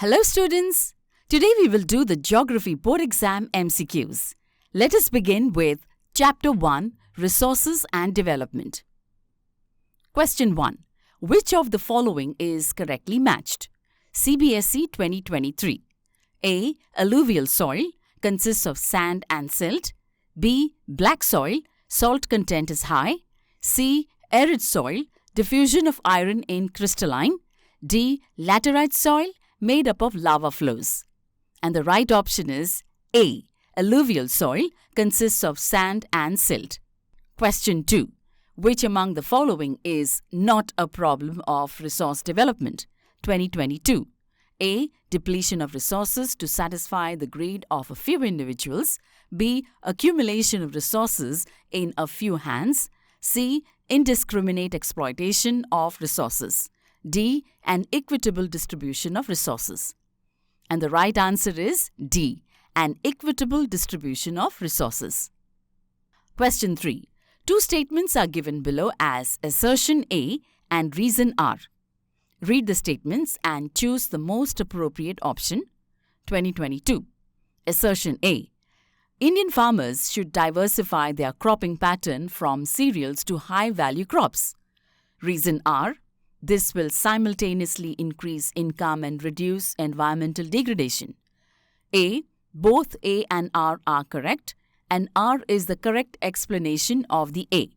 Hello students! Today we will do the Geography Board Exam MCQs. Let us begin with Chapter 1 Resources and Development. Question 1. Which of the following is correctly matched? CBSE 2023. A. Alluvial soil consists of sand and silt. B. Black soil, salt content is high. C. Arid soil, diffusion of iron in crystalline. D. Laterite soil, made up of lava flows. And the right option is A. Alluvial soil consists of sand and silt. Question 2. Which among the following is not a problem of resource development? 2022. A. Depletion of resources to satisfy the greed of a few individuals. B. Accumulation of resources in a few hands. C. Indiscriminate exploitation of resources. D. An equitable distribution of resources. And the right answer is D. An equitable distribution of resources. Question 3. Two statements are given below as assertion A and reason R. Read the statements and choose the most appropriate option. 2022. Assertion A. Indian farmers should diversify their cropping pattern from cereals to high-value crops. Reason R. This will simultaneously increase income and reduce environmental degradation. A. Both A and R are correct, and R is the correct explanation of the A.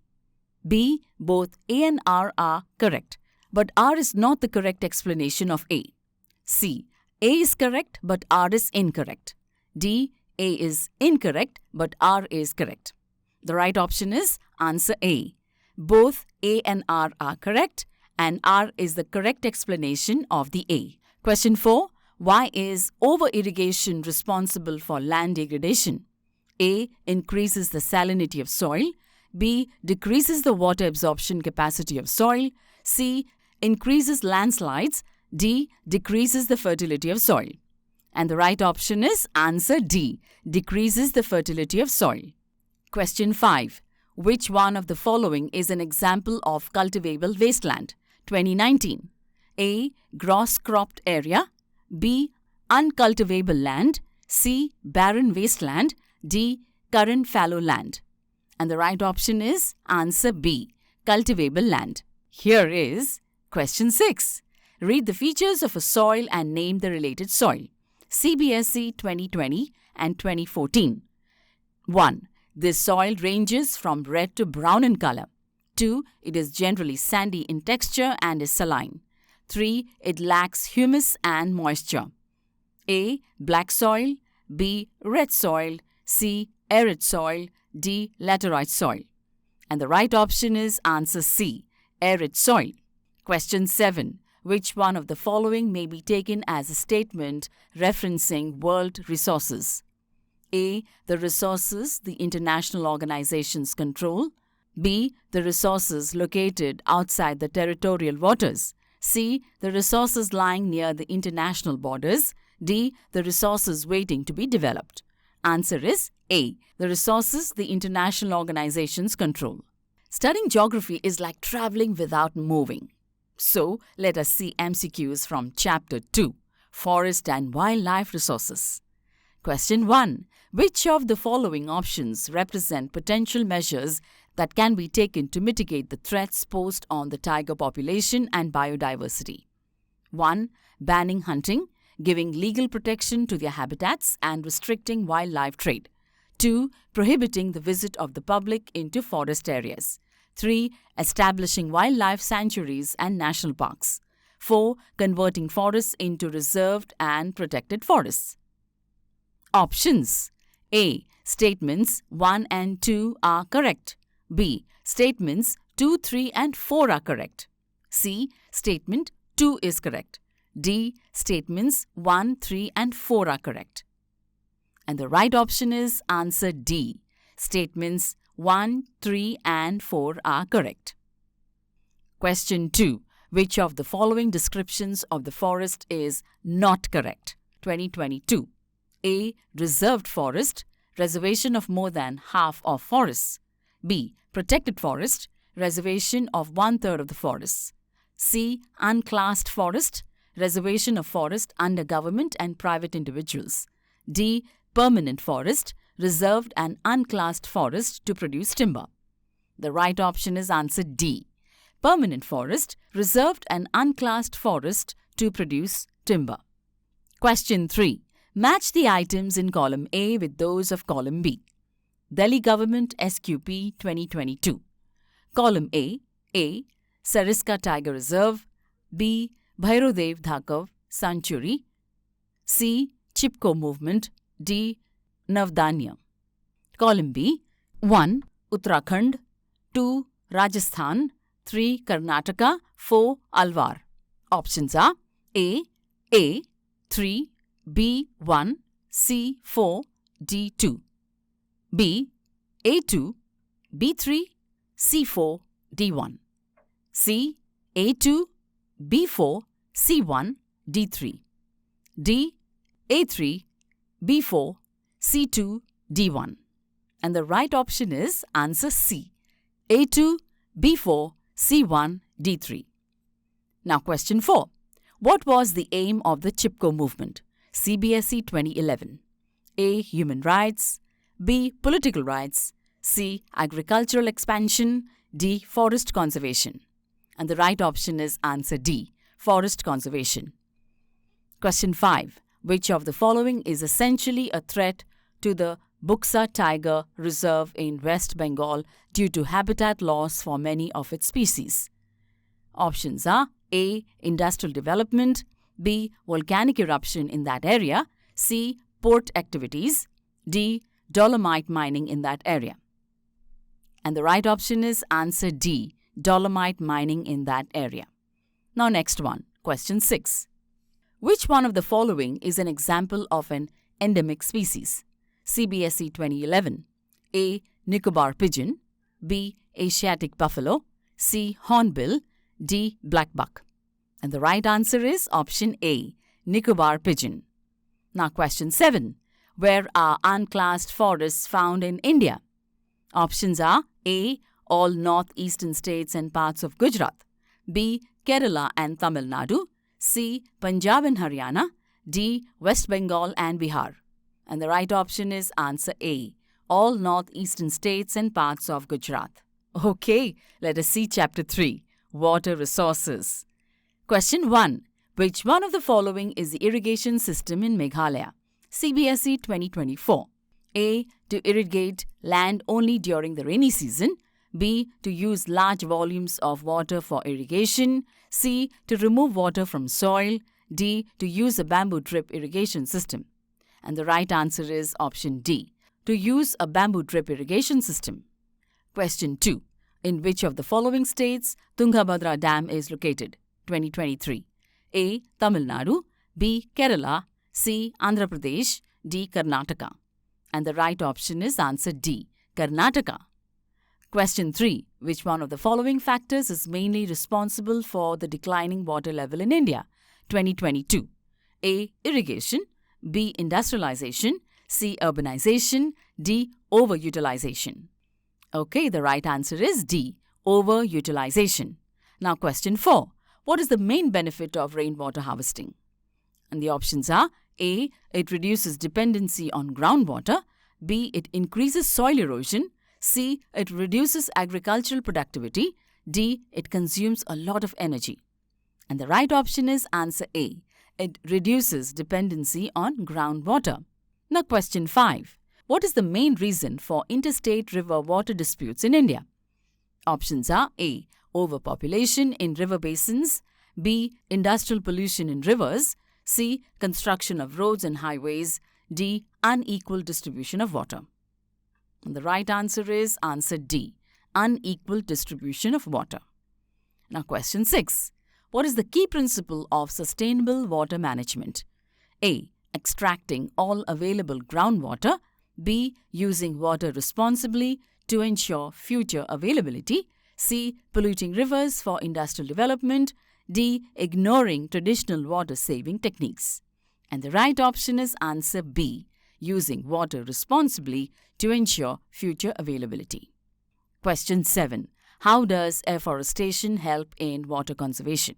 B. Both A and R are correct, but R is not the correct explanation of A. C. A is correct, but R is incorrect. D. A is incorrect, but R is correct. The right option is answer A. Both A and R are correct, and R is the correct explanation of the A. Question 4. Why is over-irrigation responsible for land degradation? A. Increases the salinity of soil. B. Decreases the water absorption capacity of soil. C. Increases landslides. D. Decreases the fertility of soil. And the right option is answer D. Decreases the fertility of soil. Question 5. Which one of the following is an example of cultivable wasteland? 2019. A. Gross cropped area. B. Uncultivable land. C. Barren wasteland. D. Current fallow land. And the right option is answer B. Cultivable land. Here is question 6. Read the features of a soil and name the related soil. CBSE 2020 and 2014. 1. This soil ranges from red to brown in color. 2. It is generally sandy in texture and is saline. 3. It lacks humus and moisture. A. Black soil. B. Red soil. C. Arid soil. D. Laterite soil. And the right option is answer C. Arid soil. Question 7. Which one of the following may be taken as a statement referencing world resources? A. The resources the international organizations control. B. The resources located outside the territorial waters. C. The resources lying near the international borders. D. The resources waiting to be developed. Answer is A. The resources the international organizations control. Studying geography is like traveling without moving. So, let us see MCQs from Chapter 2, Forest and Wildlife Resources. Question 1. Which of the following options represent potential measures that can be taken to mitigate the threats posed on the tiger population and biodiversity? 1. Banning hunting, giving legal protection to their habitats and restricting wildlife trade. 2. Prohibiting the visit of the public into forest areas. 3. Establishing wildlife sanctuaries and national parks. 4. Converting forests into reserved and protected forests. Options. A. Statements 1 and 2 are correct. B. Statements 2, 3 and 4 are correct. C. Statement 2 is correct. D. Statements 1, 3 and 4 are correct. And the right option is answer D. Statements 1, 3 and 4 are correct. Question 2. Which of the following descriptions of the forest is not correct? 2022. A. Reserved forest, reservation of more than half of forests. B. Protected forest, reservation of 1/3 of the forests. C. Unclassed forest, reservation of forest under government and private individuals. D. Permanent forest, reserved and unclassed forest to produce timber. The right option is answer D. Permanent forest, reserved and unclassed forest to produce timber. Question 3. Match the items in column A with those of column B. Delhi Government SQP 2022. Column A. Sariska Tiger Reserve. B. Bhairodev Dhakav Sanctuary. C. Chipko Movement. D. Navdanya. Column B. 1. Uttarakhand. 2. Rajasthan. 3. Karnataka. 4. Alwar. Options are A. 3. B. 1. C. 4. D. 2. B. A2. B3. C4. D1. C. A2. B4. C1. D3. D. A3. B4. C2. D1. And the right option is answer C. A2, B4, C1, D3. Now question 4. What was the aim of the Chipko movement? CBSE 2011. A. Human rights. B. Political rights. C. Agricultural expansion. D. Forest conservation. And the right option is answer D. Forest conservation. Question 5. Which of the following is essentially a threat to the Buksa Tiger Reserve in West Bengal due to habitat loss for many of its species? Options are A. Industrial development. B. Volcanic eruption in that area. C. Port activities. D. Dolomite mining in that area. And the right option is answer D. Dolomite mining in that area. Now next one. Question 6. Which one of the following is an example of an endemic species? CBSE 2011. A. Nicobar pigeon. B. Asiatic buffalo. C. Hornbill. D. Black buck. And the right answer is option A. Nicobar pigeon. Now question 7. Where are unclassed forests found in India? Options are A. All northeastern states and parts of Gujarat. B. Kerala and Tamil Nadu. C. Punjab and Haryana. D. West Bengal and Bihar. And the right option is answer A. All northeastern states and parts of Gujarat. Okay, let us see Chapter 3. Water Resources. Question 1. Which one of the following is the irrigation system in Meghalaya? CBSE 2024. A. To irrigate land only during the rainy season. B. To use large volumes of water for irrigation. C. To remove water from soil. D. To use a bamboo drip irrigation system. And the right answer is option D. To use a bamboo drip irrigation system. Question 2. In which of the following states Tungabhadra Dam is located? 2023. A. Tamil Nadu. B. Kerala. C. Andhra Pradesh. D. Karnataka. And the right option is answer D. Karnataka. Question 3. Which one of the following factors is mainly responsible for the declining water level in India? 2022. A. Irrigation. B. Industrialization. C. Urbanization. D. Overutilization. Okay, the right answer is D. Overutilization. Now question 4. What is the main benefit of rainwater harvesting? And the options are A. It reduces dependency on groundwater. B. It increases soil erosion. C. It reduces agricultural productivity. D. It consumes a lot of energy. And the right option is answer A. It reduces dependency on groundwater. Now question 5. What is the main reason for interstate river water disputes in India? Options are A. Overpopulation in river basins. B. Industrial pollution in rivers. C. Construction of roads and highways. D. Unequal distribution of water. And the right answer is answer D. Unequal distribution of water. Now question 6. What is the key principle of sustainable water management? A. Extracting all available groundwater. B. Using water responsibly to ensure future availability. C. Polluting rivers for industrial development. D. Ignoring traditional water-saving techniques. And the right option is answer B. Using water responsibly to ensure future availability. Question 7. How does afforestation help in water conservation?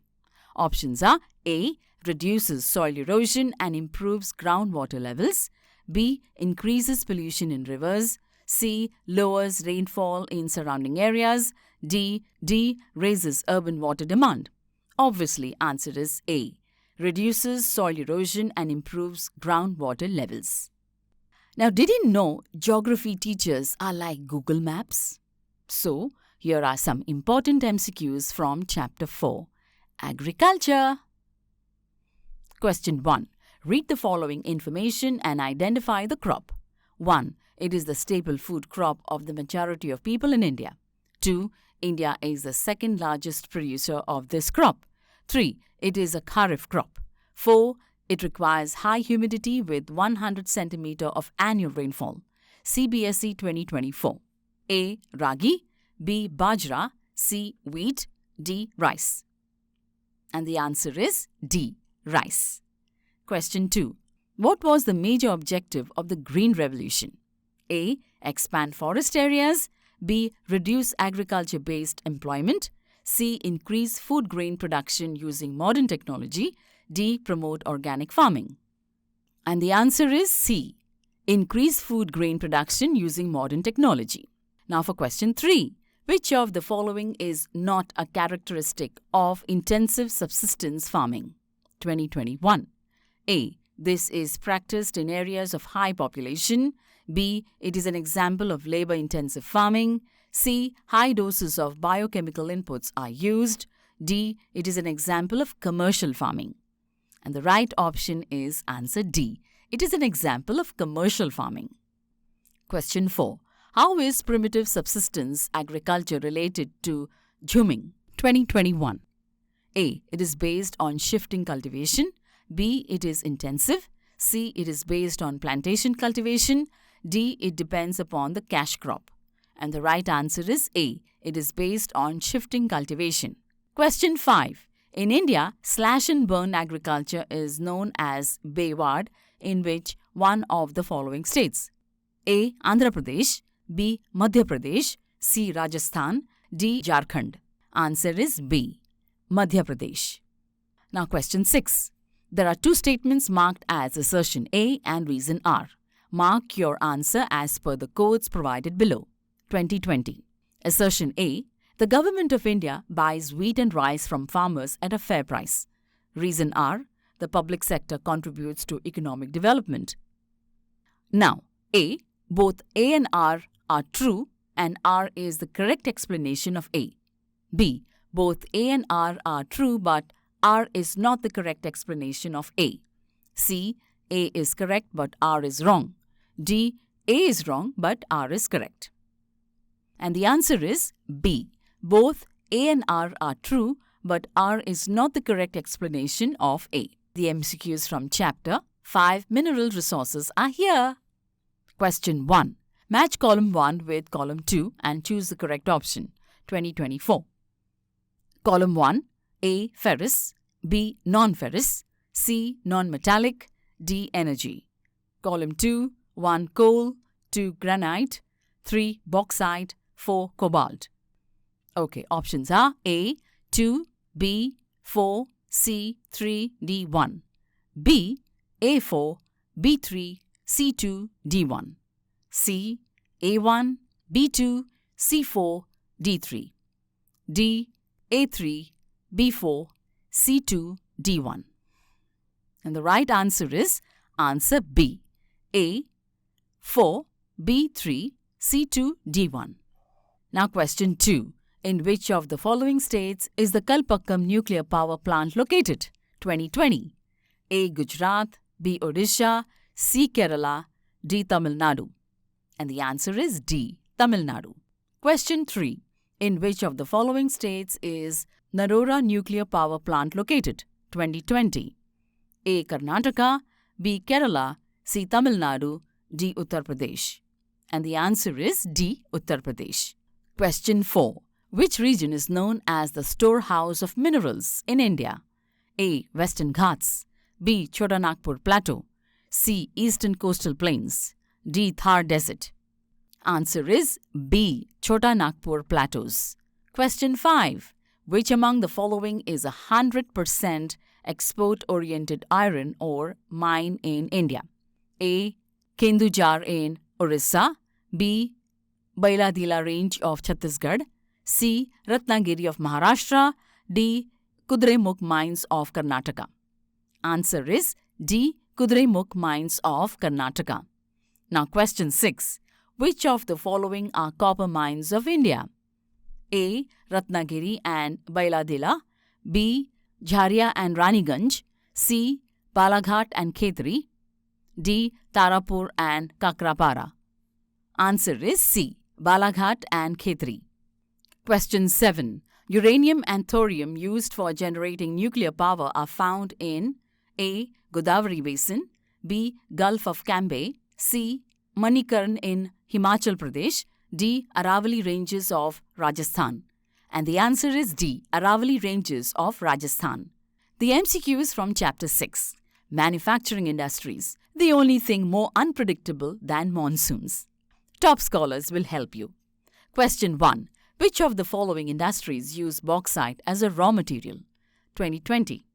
Options are A. reduces soil erosion and improves groundwater levels. B. Increases pollution in rivers. C. Lowers rainfall in surrounding areas. D. Raises urban water demand. Obviously, answer is A. Reduces soil erosion and improves groundwater levels. Now, did you know geography teachers are like Google Maps? So, here are some important MCQs from Chapter 4, Agriculture. Question 1. Read the following information and identify the crop. 1. It is the staple food crop of the majority of people in India. 2. India is the second largest producer of this crop. 3. It is a kharif crop. 4. It requires high humidity with 100 cm of annual rainfall. CBSE 2024. A. Ragi. B. Bajra. C. Wheat. D. Rice. And the answer is D. Rice. Question 2. What was the major objective of the Green Revolution? A. Expand forest areas. B. Reduce agriculture-based employment. C. Increase food grain production using modern technology. D. Promote organic farming. And the answer is C. Increase food grain production using modern technology. Now for question 3. Which of the following is not a characteristic of intensive subsistence farming? 2021. A. This is practiced in areas of high population. B. It is an example of labor-intensive farming. C. High doses of biochemical inputs are used. D. It is an example of commercial farming. And the right option is answer D. It is an example of commercial farming. Question 4. How is primitive subsistence agriculture related to Jhuming? 2021. A. It is based on shifting cultivation. B. It is intensive. C. It is based on plantation cultivation. D. It depends upon the cash crop. And the right answer is A. It is based on shifting cultivation. Question 5. In India, slash and burn agriculture is known as Bewad in which one of the following states? A. Andhra Pradesh. B. Madhya Pradesh. C. Rajasthan. D. Jharkhand. Answer is B. Madhya Pradesh. Now question 6. There are two statements marked as assertion A and reason R. Mark your answer as per the codes provided below. 2020. Assertion A. The Government of India buys wheat and rice from farmers at a fair price. Reason R. The public sector contributes to economic development. Now, A. Both A and R are true and R is the correct explanation of A. B. Both A and R are true but R is not the correct explanation of A. C. A is correct but R is wrong. D. A is wrong but R is correct. And the answer is B. Both A and R are true but R is not the correct explanation of A. The MCQs from Chapter 5 Mineral Resources are here. Question 1. Match column 1 with column 2 and choose the correct option. 2024. Column 1. A. Ferrous. B. Non-ferrous. C. Non-metallic. D. Energy. Column 2. 1. Coal. 2. Granite. 3. Bauxite. 4. Cobalt. Okay, options are A. 2. B. 4. C. 3. D. 1. B. A4. B3. C2. D1. C. A1. B2. C4. D3. D. A3. B4. C2. D1. And the right answer is answer B. A. 4. B3. C2. D1. Now question 2. In which of the following states is the Kalpakkam nuclear power plant located? 2020. A. Gujarat. B. Odisha. C. Kerala. D. Tamil Nadu. And the answer is D. Tamil Nadu. Question 3. In which of the following states is Narora nuclear power plant located? 2020. A. Karnataka. B. Kerala. C. Tamil Nadu. D. Uttar Pradesh. And the answer is D. Uttar Pradesh. Question 4. Which region is known as the storehouse of minerals in India? A. Western Ghats. B. Chota Nagpur Plateau. C. Eastern Coastal Plains. D. Thar Desert. Answer is B. Chota Nagpur Plateaus. Question 5. Which among the following is a 100% export-oriented iron ore mine in India? A. Kendujar in Orissa. B. Bailadila range of Chhattisgarh. C. Ratnagiri of Maharashtra. D. Kudremukh mines of Karnataka. Answer is D. Kudremukh mines of Karnataka. Now question 6. Which of the following are copper mines of India? A. Ratnagiri and Bailadila. B. Jharia and Raniganj. C. Balaghat and Khetri. D. Tarapur and Kakrapara. Answer is C. Balaghat and Khetri. Question 7. Uranium and thorium used for generating nuclear power are found in A. Godavari Basin. B. Gulf of Cambay. C. Manikarn in Himachal Pradesh. D. Aravalli Ranges of Rajasthan. And the answer is D. Aravalli Ranges of Rajasthan. The MCQs from Chapter 6. Manufacturing industries. The only thing more unpredictable than monsoons. Top scholars will help you. Question 1. Which of the following industries use bauxite as a raw material? 2020.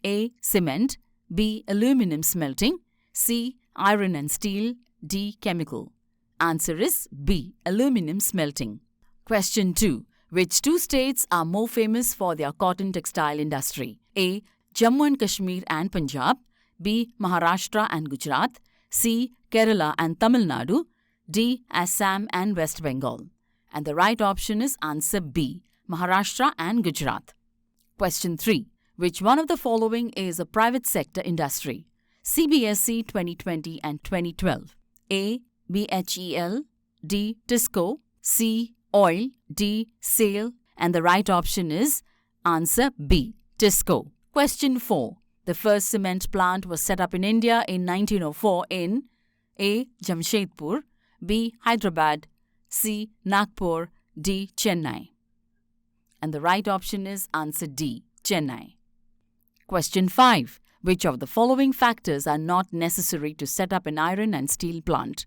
A. Cement. B. Aluminum smelting. C. Iron and steel. D. Chemical. Answer is B. Aluminum smelting. Question 2. Which two states are more famous for their cotton textile industry? A. Jammu and Kashmir and Punjab. B. Maharashtra and Gujarat. C. Kerala and Tamil Nadu. D. Assam and West Bengal. And the right option is answer B. Maharashtra and Gujarat. Question 3. Which one of the following is a private sector industry? CBSE 2020 and 2012. A. BHEL. D. Tisco. C. Oil. D. SAIL. And the right option is answer B. Tisco. Question 4. The first cement plant was set up in India in 1904 in A. Jamshedpur. B. Hyderabad. C. Nagpur. D. Chennai. And the right option is answer D. Chennai. Question 5. Which of the following factors are not necessary to set up an iron and steel plant?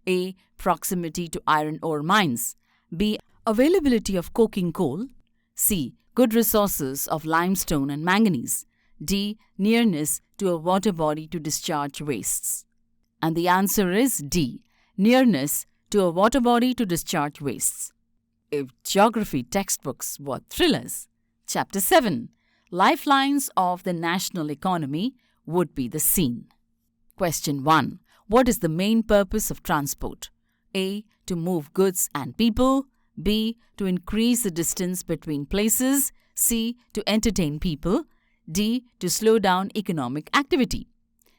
A. Proximity to iron ore mines. B. Availability of coking coal. C. Good resources of limestone and manganese. D. Nearness to a water body to discharge wastes. And the answer is D. Nearness to a water body to discharge wastes. If geography textbooks were thrillers, Chapter 7, Lifelines of the National Economy would be the scene. Question 1. What is the main purpose of transport? A. To move goods and people. B. To increase the distance between places. C. To entertain people. D. To slow down economic activity.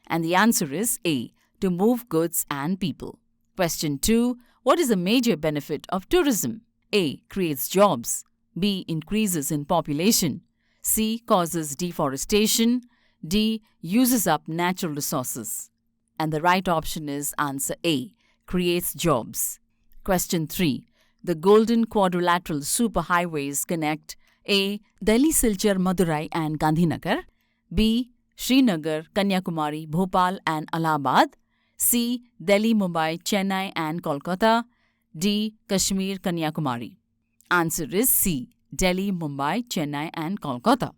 And the answer is A. To move goods and people. Question 2. What is the major benefit of tourism? A. Creates jobs. B. Increases in population. C. Causes deforestation. D. Uses up natural resources. And the right option is answer A. Creates jobs. Question 3. The Golden Quadrilateral Superhighways connect A. Delhi, Silchar, Madurai and Gandhinagar. B. Srinagar, Kanyakumari, Bhopal and Allahabad. C. Delhi, Mumbai, Chennai and Kolkata. D. Kashmir, Kanyakumari. Answer is C. Delhi, Mumbai, Chennai and Kolkata.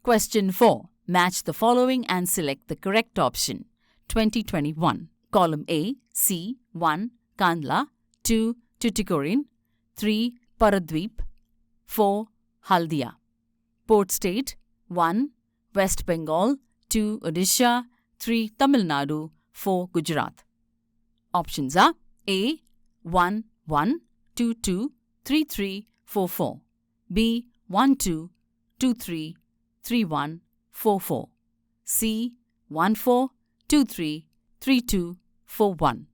Question 4. Match the following and select the correct option. 2021. Column A. C. 1. Kandla. 2. Tuticorin. 3. Paradweep. 4. Haldia. Port State. 1. West Bengal. 2. Odisha. 3. Tamil Nadu. 4. Gujarat. Options are A. 1. 1. 2. 2. 3. 3. 4. 4. B. 1. 2. 2. 3. 3. 1. 4. 4. C. 1. 4. 2. 3. 3. 2. 4. 1.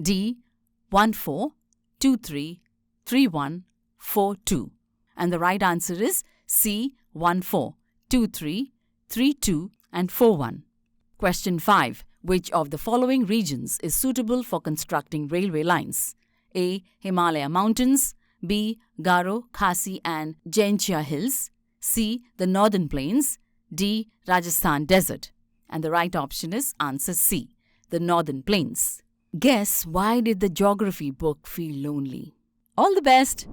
D. 1. 4. 2. 3. 3. 1. 4. 2. And the right answer is C. 1. 4. 2. 3. 3. 2 and 4. 1. Question 5. Which of the following regions is suitable for constructing railway lines? A. Himalaya Mountains. B. Garo, Khasi and Jaintia Hills. C. The Northern Plains. D. Rajasthan Desert. And the right option is answer C. The Northern Plains. Guess why did the geography book feel lonely? All the best!